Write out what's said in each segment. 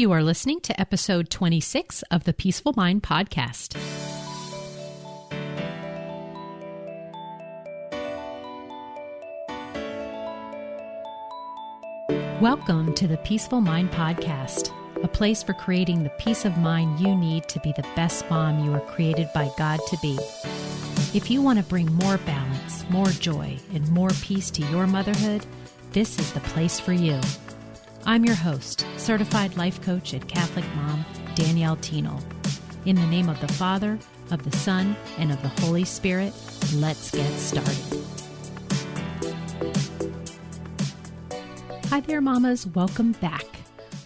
You are listening to episode 26 of the Peaceful Mind Podcast. Welcome to the Peaceful Mind Podcast, a place for creating the peace of mind you need to be the best mom you were created by God to be. If you want to bring more balance, more joy, and more peace to your motherhood, this is the place for you. I'm your host, certified life coach and Catholic mom, Danielle Thienel. In the name of the Father, of the Son, and of the Holy Spirit, let's get started. Hi there, mamas. Welcome back.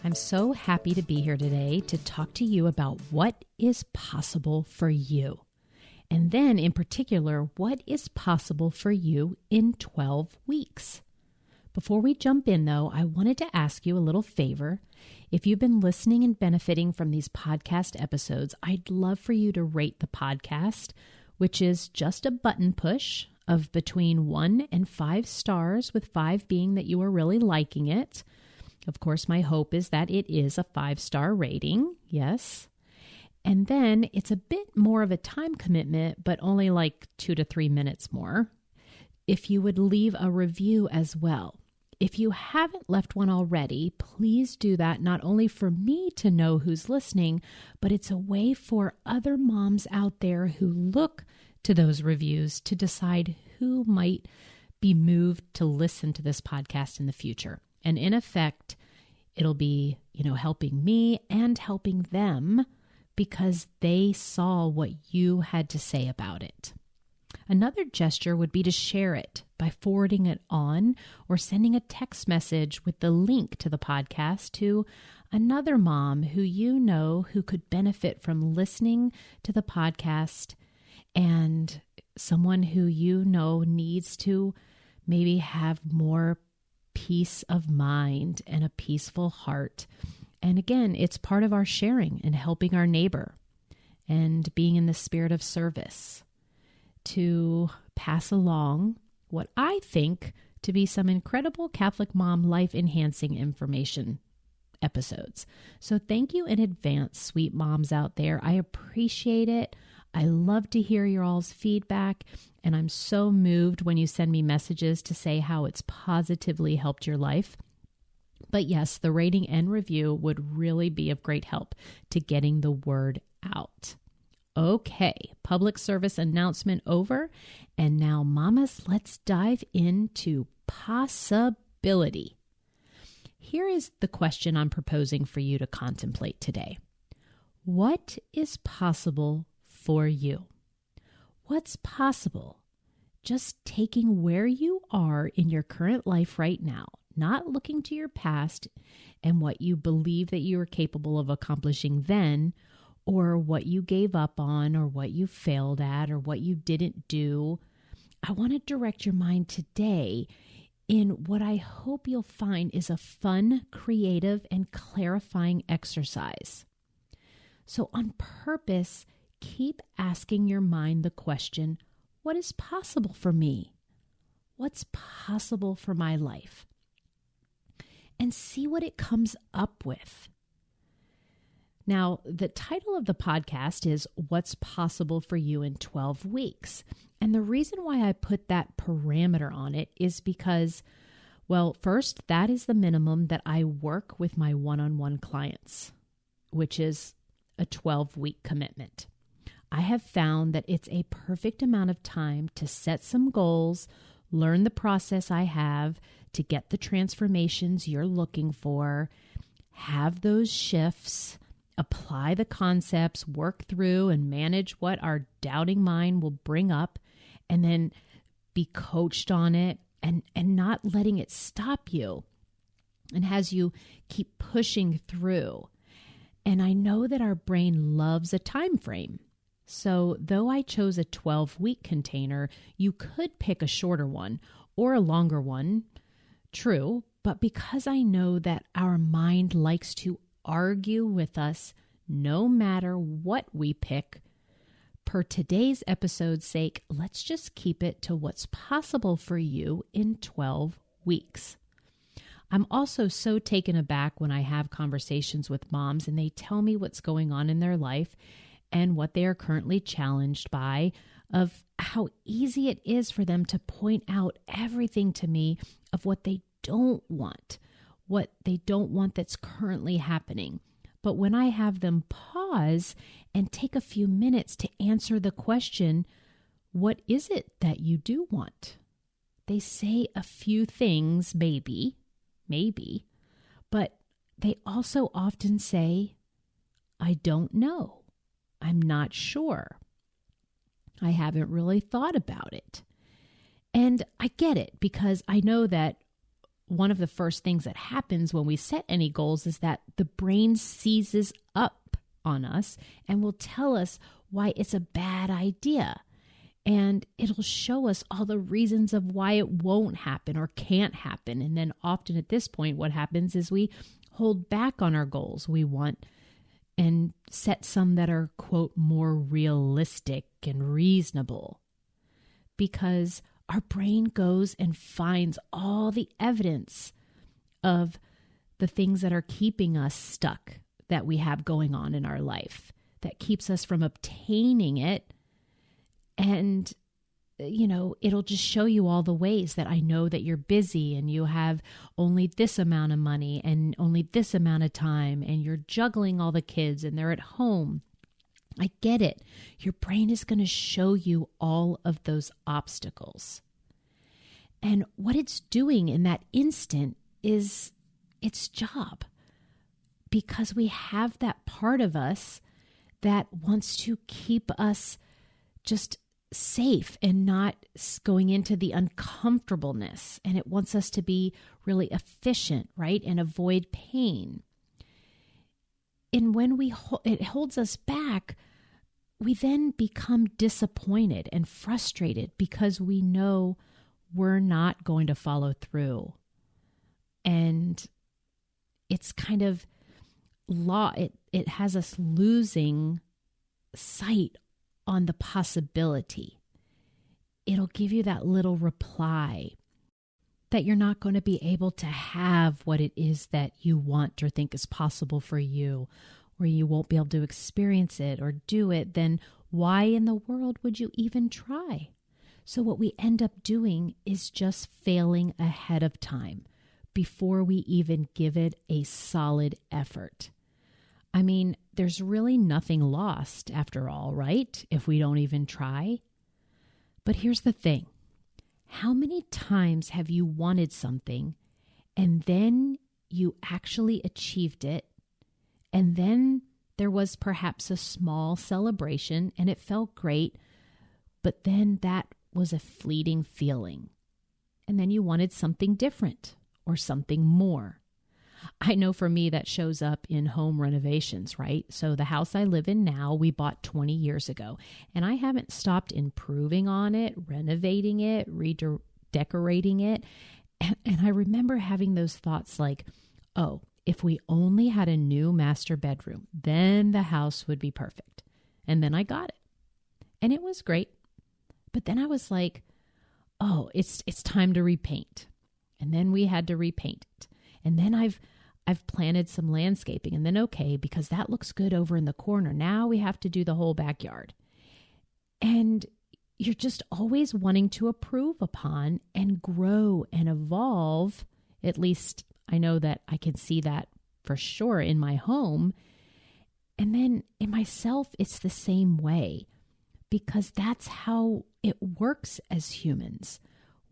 I'm so happy to be here today to talk to you about what is possible for you. And then, in particular, what is possible for you in 12 weeks. Before we jump in, though, I wanted to ask you a little favor. If you've been listening and benefiting from these podcast episodes, I'd love for you to rate the podcast, which is just a button push of between 1 and 5 stars, with 5 being that you are really liking it. Of course, my hope is that it is a 5-star rating. Yes. And then it's a bit more of a time commitment, but only like 2 to 3 minutes more. If you would leave a review as well. If you haven't left one already, please do that, not only for me to know who's listening, but it's a way for other moms out there who look to those reviews to decide who might be moved to listen to this podcast in the future. And in effect, it'll be, helping me and helping them because they saw what you had to say about it. Another gesture would be to share it by forwarding it on or sending a text message with the link to the podcast to another mom who you know who could benefit from listening to the podcast, and someone who you know needs to maybe have more peace of mind and a peaceful heart. And again, it's part of our sharing and helping our neighbor and being in the spirit of service to pass along what I think to be some incredible Catholic mom life-enhancing information episodes. So thank you in advance, sweet moms out there. I appreciate it. I love to hear your all's feedback, and I'm so moved when you send me messages to say how it's positively helped your life. But yes, the rating and review would really be of great help to getting the word out. Okay, public service announcement over. And now, mamas, let's dive into possibility. Here is the question I'm proposing for you to contemplate today. What is possible for you? What's possible? Just taking where you are in your current life right now, not looking to your past and what you believe that you were capable of accomplishing then, or what you gave up on, or what you failed at, or what you didn't do. I want to direct your mind today in what I hope you'll find is a fun, creative, and clarifying exercise. So on purpose, keep asking your mind the question, what is possible for me? What's possible for my life? And see what it comes up with. Now, the title of the podcast is What's Possible for You in 12 Weeks. And the reason why I put that parameter on it is because, well, first, that is the minimum that I work with my one-on-one clients, which is a 12-week commitment. I have found that it's a perfect amount of time to set some goals, learn the process I have to get the transformations you're looking for, have those shifts, apply the concepts, work through and manage what our doubting mind will bring up, and then be coached on it and not letting it stop you and as you keep pushing through. And I know that our brain loves a time frame. So though I chose a 12-week container, you could pick a shorter one or a longer one. True, but because I know that our mind likes to argue with us no matter what we pick, per today's episode's sake, let's just keep it to what's possible for you in 12 weeks. I'm also so taken aback when I have conversations with moms and they tell me what's going on in their life and what they are currently challenged by, of how easy it is for them to point out everything to me of what they don't want that's currently happening. But when I have them pause and take a few minutes to answer the question, what is it that you do want? They say a few things, maybe, but they also often say, I don't know. I'm not sure. I haven't really thought about it. And I get it, because I know that one of the first things that happens when we set any goals is that the brain seizes up on us and will tell us why it's a bad idea. And it'll show us all the reasons of why it won't happen or can't happen. And then often at this point, what happens is we hold back on our goals we want and set some that are, quote, more realistic and reasonable. Because our brain goes and finds all the evidence of the things that are keeping us stuck, that we have going on in our life, that keeps us from obtaining it. And, it'll just show you all the ways that I know that you're busy and you have only this amount of money and only this amount of time and you're juggling all the kids and they're at home. I get it. Your brain is going to show you all of those obstacles. And what it's doing in that instant is its job, because we have that part of us that wants to keep us just safe and not going into the uncomfortableness. And it wants us to be really efficient, right? And avoid pain. And when it holds us back, we then become disappointed and frustrated because we know we're not going to follow through. And it's kind of it has us losing sight on the possibility. It'll give you that little reply that you're not going to be able to have what it is that you want or think is possible for you, or you won't be able to experience it or do it. Then why in the world would you even try? So what we end up doing is just failing ahead of time before we even give it a solid effort. I mean, there's really nothing lost after all, right? If we don't even try. But here's the thing. How many times have you wanted something and then you actually achieved it, and then there was perhaps a small celebration and it felt great, but then that was a fleeting feeling, and then you wanted something different or something more? I know for me that shows up in home renovations, right? So the house I live in now, we bought 20 years ago, and I haven't stopped improving on it, renovating it, redecorating it. And I remember having those thoughts like, oh, if we only had a new master bedroom, then the house would be perfect. And then I got it, and it was great. But then I was like, oh, it's time to repaint. And then we had to repaint it. And then I've planted some landscaping, and then, okay, because that looks good over in the corner, now we have to do the whole backyard. And you're just always wanting to improve upon and grow and evolve. At least I know that I can see that for sure in my home. And then in myself, it's the same way, because that's how it works as humans.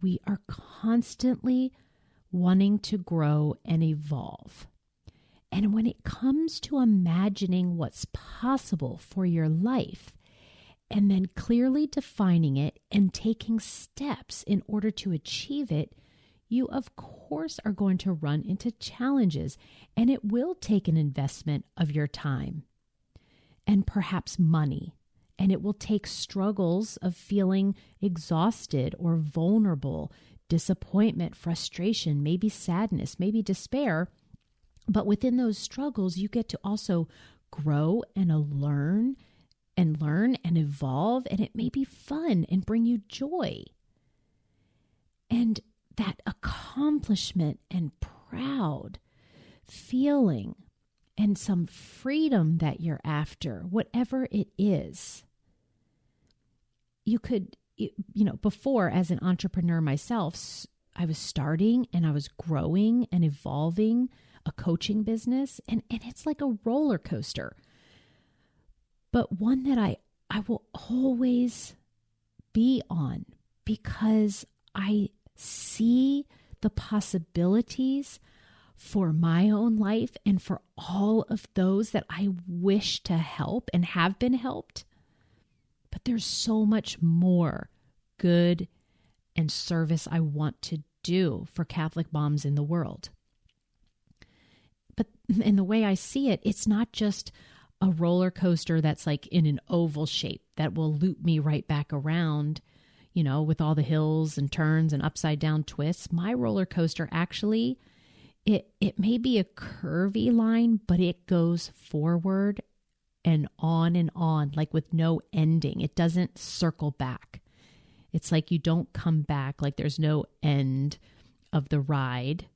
We are constantly wanting to grow and evolve. And when it comes to imagining what's possible for your life, and then clearly defining it and taking steps in order to achieve it, you of course are going to run into challenges, and it will take an investment of your time and perhaps money. And it will take struggles of feeling exhausted or vulnerable, disappointment, frustration, maybe sadness, maybe despair. But within those struggles, you get to also grow and learn and evolve, and it may be fun and bring you joy. And that accomplishment and proud feeling and some freedom that you're after, whatever it is. You could, before as an entrepreneur myself, I was starting and I was growing and evolving a coaching business, and it's like a roller coaster, but one that I will always be on because I see the possibilities for my own life and for all of those that I wish to help and have been helped. But there's so much more good and service I want to do for Catholic moms in the world. But in the way I see it, it's not just a roller coaster that's like in an oval shape that will loop me right back around, with all the hills and turns and upside down twists. My roller coaster actually, it may be a curvy line, but it goes forward and on, like with no ending. It doesn't circle back. It's like you don't come back, like there's no end of the ride.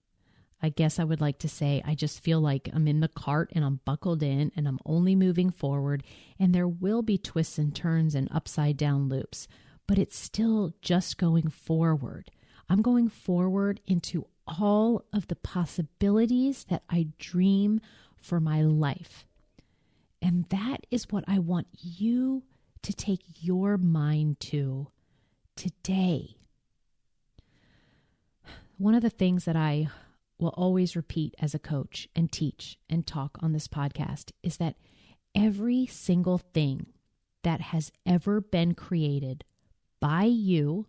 I guess I would like to say I just feel like I'm in the cart and I'm buckled in and I'm only moving forward, and there will be twists and turns and upside down loops, but it's still just going forward. I'm going forward into all of the possibilities that I dream for my life. And that is what I want you to take your mind to today. One of the things that I will always repeat as a coach and teach and talk on this podcast is that every single thing that has ever been created by you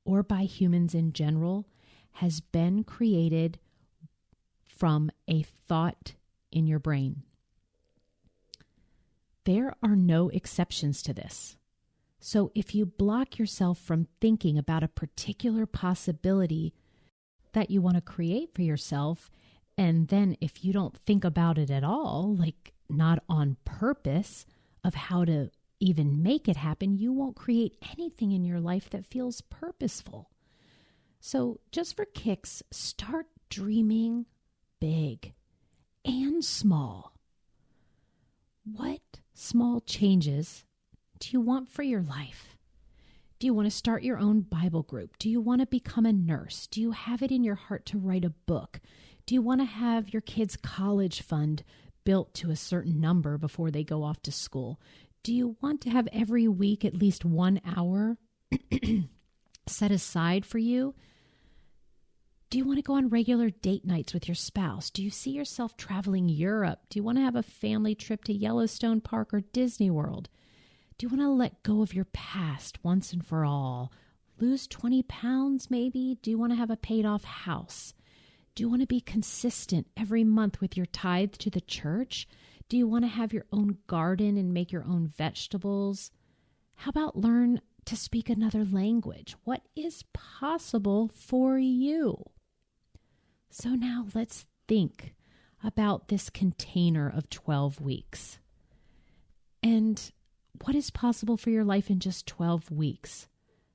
or by humans in general has been created from a thought in your brain. There are no exceptions to this. So if you block yourself from thinking about a particular possibility that you want to create for yourself, and then if you don't think about it at all, like not on purpose of how to even make it happen, you won't create anything in your life that feels purposeful. So just for kicks, start dreaming big and small. What small changes do you want for your life? Do you want to start your own Bible group? Do you want to become a nurse? Do you have it in your heart to write a book? Do you want to have your kids' college fund built to a certain number before they go off to school? Do you want to have every week at least 1 hour set aside for you? Do you want to go on regular date nights with your spouse? Do you see yourself traveling Europe? Do you want to have a family trip to Yellowstone Park or Disney World? Do you want to let go of your past once and for all? Lose 20 pounds maybe? Do you want to have a paid off house? Do you want to be consistent every month with your tithe to the church? Do you want to have your own garden and make your own vegetables? How about learn to speak another language? What is possible for you? So now let's think about this container of 12 weeks. And what is possible for your life in just 12 weeks?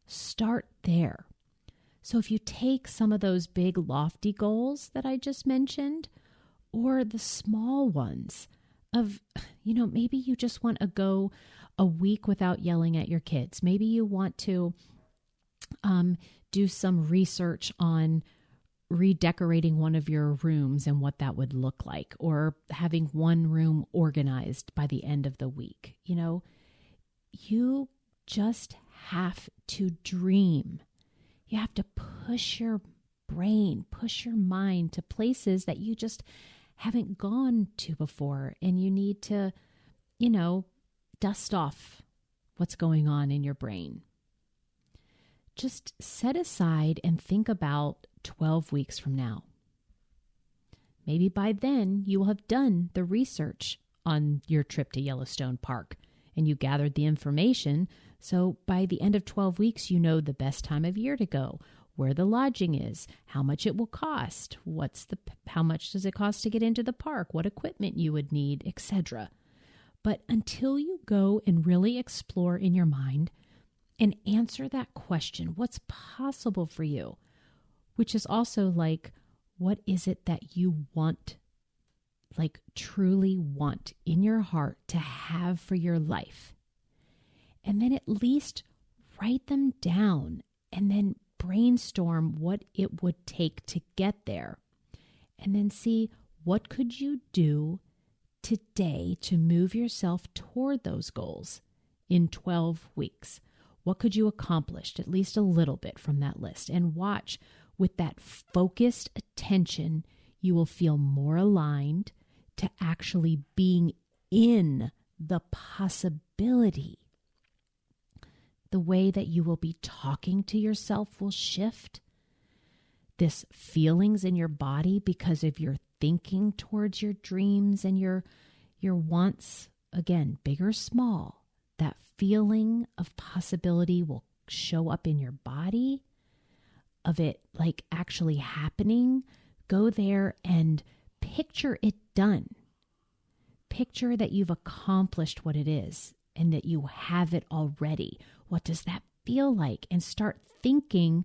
Start there. So if you take some of those big lofty goals that I just mentioned, or the small ones of, maybe you just want to go a week without yelling at your kids. Maybe you want to do some research on redecorating one of your rooms and what that would look like, or having one room organized by the end of the week. You just have to dream. You have to push your brain, push your mind to places that you just haven't gone to before. And you need to, dust off what's going on in your brain. Just set aside and think about 12 weeks from now. Maybe by then you will have done the research on your trip to Yellowstone Park and you gathered the information. So by the end of 12 weeks, you know the best time of year to go, where the lodging is, how much it will cost, how much does it cost to get into the park, what equipment you would need, etc. But until you go and really explore in your mind and answer that question, what's possible for you, which is also like, What is it that you want, like truly want in your heart to have for your life? And then at least write them down and then brainstorm what it would take to get there. And then see, what could you do today to move yourself toward those goals in 12 weeks? What could you accomplish, at least a little bit from that list? And watch, with that focused attention, you will feel more aligned to actually being in the possibility. The way that you will be talking to yourself will shift. This feelings in your body because of your thinking towards your dreams and your wants, again, big or small, that feeling of possibility will show up in your body, of it like actually happening. Go there and picture it done. Picture that you've accomplished what it is and that you have it already. What does that feel like? And start thinking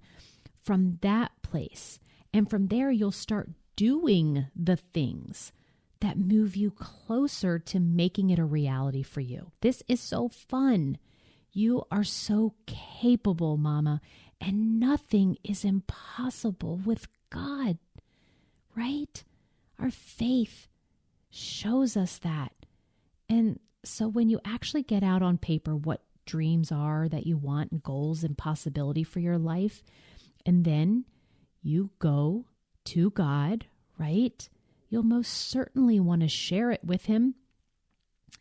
from that place. And from there, you'll start doing the things that move you closer to making it a reality for you. This is so fun. You are so capable, Mama, and nothing is impossible with God, right? Our faith shows us that. And so when you actually get out on paper what dreams are that you want and goals and possibility for your life, and then you go to God, right? You'll most certainly want to share it with Him.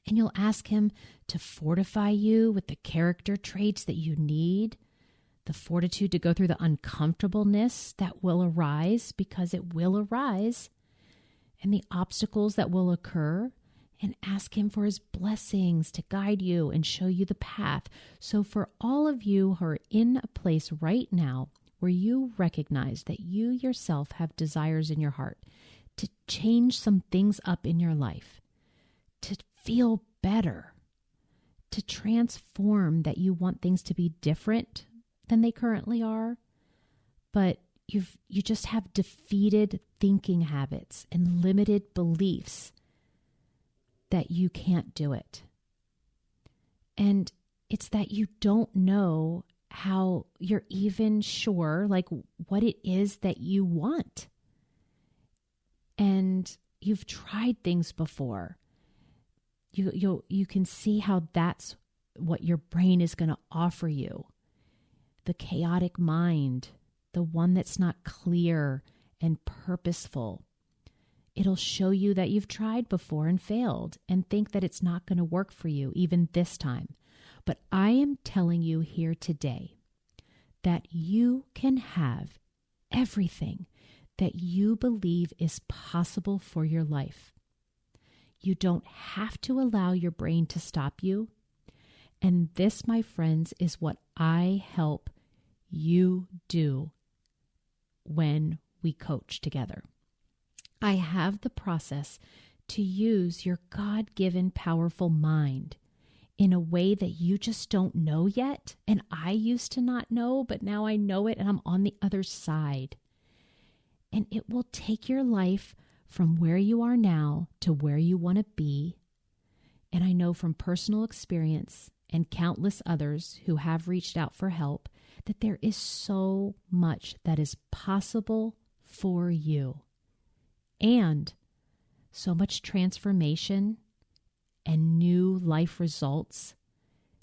And you'll ask Him to fortify you with the character traits that you need, the fortitude to go through the uncomfortableness that will arise, because it will arise, and the obstacles that will occur, and ask Him for His blessings to guide you and show you the path. So for all of you who are in a place right now where you recognize that you yourself have desires in your heart to change some things up in your life, to feel better, to transform, that you want things to be different than they currently are, but you just have defeated thinking habits and limited beliefs that you can't do it. And it's that you don't know how you're even sure, like, what it is that you want. And you've tried things before. You can see how that's what your brain is going to offer you. The chaotic mind, the one that's not clear and purposeful. It'll show you that you've tried before and failed and think that it's not going to work for you even this time. But I am telling you here today that you can have everything that you believe is possible for your life. You don't have to allow your brain to stop you. And this, my friends, is what I help you do when we coach together. I have the process to use your God-given powerful mind in a way that you just don't know yet. And I used to not know, but now I know it and I'm on the other side. And it will take your life from where you are now to where you want to be. And I know from personal experience and countless others who have reached out for help that there is so much that is possible for you. And so much transformation and new life results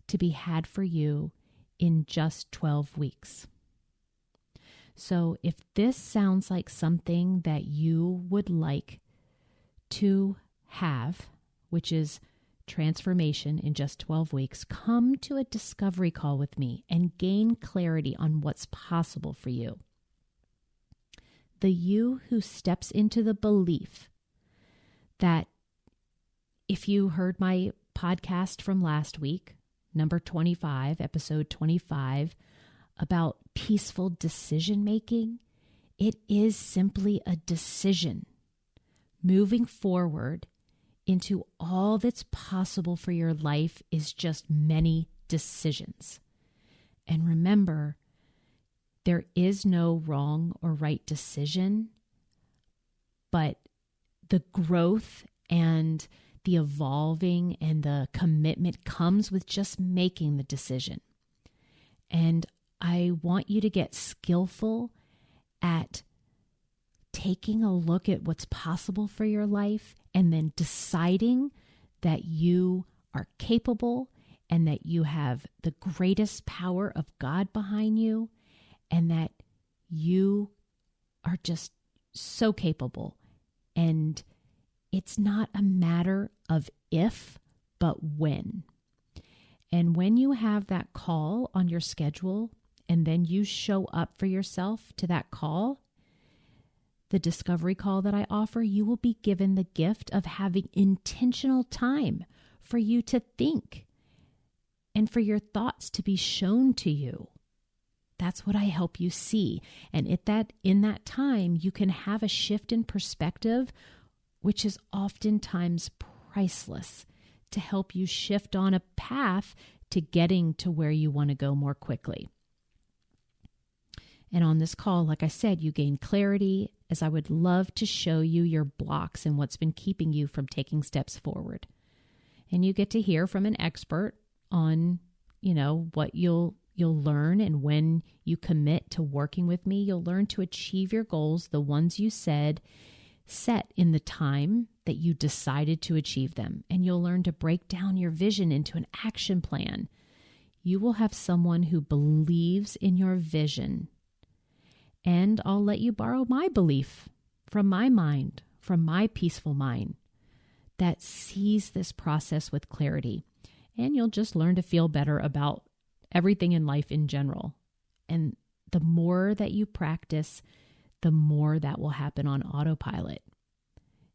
to be had for you in just 12 weeks. So if this sounds like something that you would like to have, which is transformation in just 12 weeks, come to a discovery call with me and gain clarity on what's possible for you. The you who steps into the belief that, if you heard my podcast from last week, number 25, episode 25, about peaceful decision making, it is simply a decision moving forward into all that's possible for your life is just many decisions. And remember, there is no wrong or right decision. but the growth and the evolving and the commitment comes with just making the decision. And I want you to get skillful at taking a look at what's possible for your life and then deciding that you are capable and that you have the greatest power of God behind you and that you are just so capable. And it's not a matter of if, but when. And when you have that call on your schedule and then you show up for yourself to that call, the discovery call that I offer, you will be given the gift of having intentional time for you to think and for your thoughts to be shown to you. That's what I help you see. And in that time, you can have a shift in perspective, which is oftentimes priceless, to help you shift on a path to getting to where you want to go more quickly. And on this call, like I said, you gain clarity, as I would love to show you your blocks and what's been keeping you from taking steps forward. And you get to hear from an expert on, what you'll learn, and when you commit to working with me, you'll learn to achieve your goals, the ones you set in the time that you decided to achieve them. And you'll learn to break down your vision into an action plan. You will have someone who believes in your vision. And I'll let you borrow my belief from my mind, from my peaceful mind that sees this process with clarity. And you'll just learn to feel better about everything in life in general. And the more that you practice, the more that will happen on autopilot.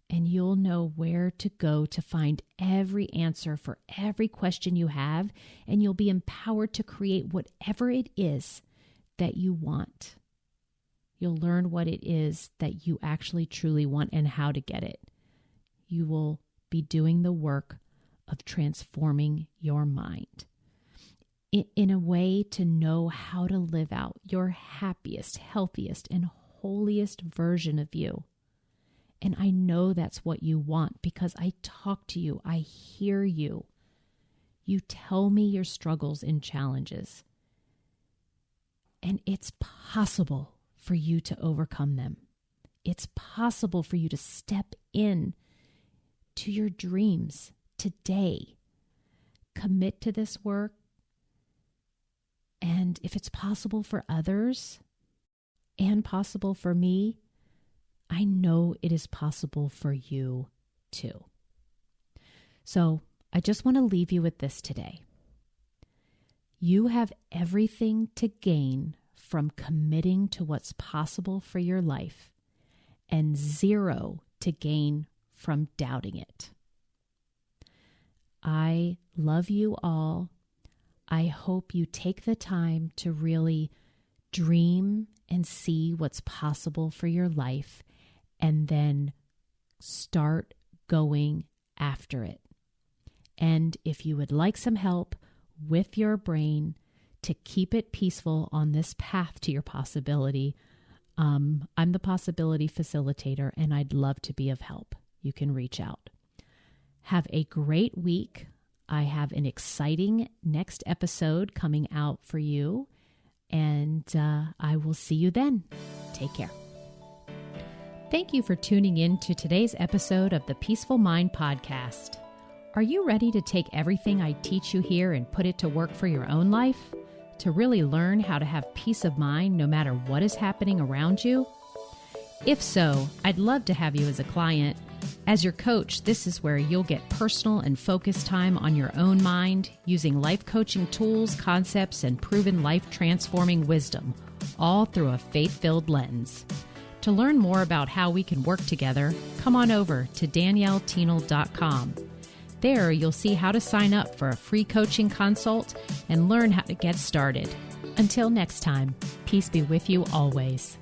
And you'll know where to go to find every answer for every question you have, and you'll be empowered to create whatever it is that you want. You'll learn what it is that you actually truly want and how to get it. You will be doing the work of transforming your mind in a way to know how to live out your happiest, healthiest, and holiest version of you. And I know that's what you want because I talk to you. I hear you. You tell me your struggles and challenges. And it's possible for you to overcome them. It's possible for you to step in to your dreams today. Commit to this work. And if it's possible for others and possible for me, I know it is possible for you too. So I just want to leave you with this today. You have everything to gain from committing to what's possible for your life and zero to gain from doubting it. I love you all. I hope you take the time to really dream and see what's possible for your life and then start going after it. And if you would like some help with your brain to keep it peaceful on this path to your possibility, I'm the possibility facilitator and I'd love to be of help. You can reach out. Have a great week. I have an exciting next episode coming out for you, and I will see you then. Take care. Thank you for tuning in to today's episode of the Peaceful Mind Podcast. Are you ready to take everything I teach you here and put it to work for your own life? To really learn how to have peace of mind no matter what is happening around you? If so, I'd love to have you as a client. As your coach, this is where you'll get personal and focused time on your own mind using life coaching tools, concepts, and proven life-transforming wisdom, all through a faith-filled lens. To learn more about how we can work together, come on over to DanielleTienel.com. There, you'll see how to sign up for a free coaching consult and learn how to get started. Until next time, peace be with you always.